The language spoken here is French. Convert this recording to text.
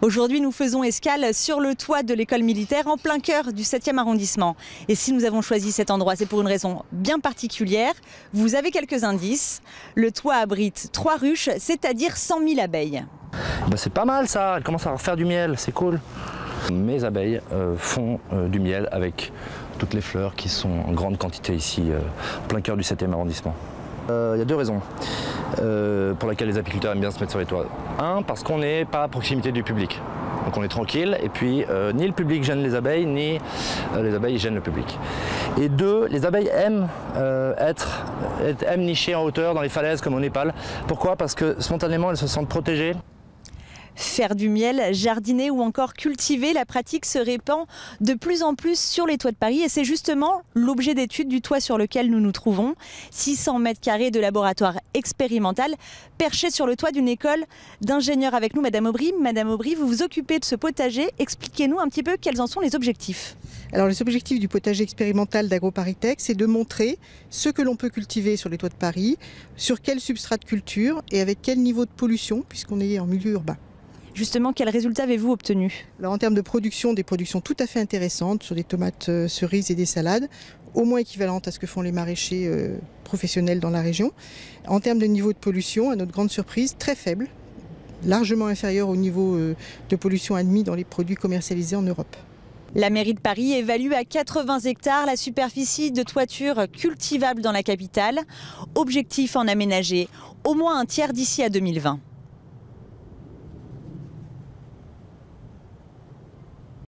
Aujourd'hui, nous faisons escale sur le toit de l'école militaire en plein cœur du 7e arrondissement. Et si nous avons choisi cet endroit, c'est pour une raison bien particulière. Vous avez quelques indices. Le toit abrite 3 ruches, c'est-à-dire 100 000 abeilles. C'est pas mal ça, elles commencent à faire du miel, c'est cool. Mes abeilles font du miel avec toutes les fleurs qui sont en grande quantité ici, en plein cœur du 7e arrondissement. Il y a 2 raisons pour lesquelles les apiculteurs aiment bien se mettre sur les toits. 1, parce qu'on n'est pas à proximité du public. Donc on est tranquille et puis ni le public gêne les abeilles, ni les abeilles gênent le public. Et 2, les abeilles aiment nicher en hauteur dans les falaises comme au Népal. Pourquoi? Parce que spontanément elles se sentent protégées. Faire du miel, jardiner ou encore cultiver, la pratique se répand de plus en plus sur les toits de Paris et c'est justement l'objet d'étude du toit sur lequel nous nous trouvons. 600 mètres carrés de laboratoire expérimental perché sur le toit d'une école d'ingénieurs avec nous. Madame Aubry, vous vous occupez de ce potager. Expliquez-nous un petit peu quels en sont les objectifs. Alors les objectifs du potager expérimental d'AgroParisTech, c'est de montrer ce que l'on peut cultiver sur les toits de Paris, sur quel substrat de culture et avec quel niveau de pollution puisqu'on est en milieu urbain. Justement, quels résultats avez-vous obtenus? Alors, en termes de production, des productions tout à fait intéressantes sur des tomates cerises et des salades, au moins équivalentes à ce que font les maraîchers professionnels dans la région. En termes de niveau de pollution, à notre grande surprise, très faible, largement inférieur au niveau de pollution admis dans les produits commercialisés en Europe. La mairie de Paris évalue à 80 hectares la superficie de toiture cultivable dans la capitale. Objectif en aménager au moins un tiers d'ici à 2020.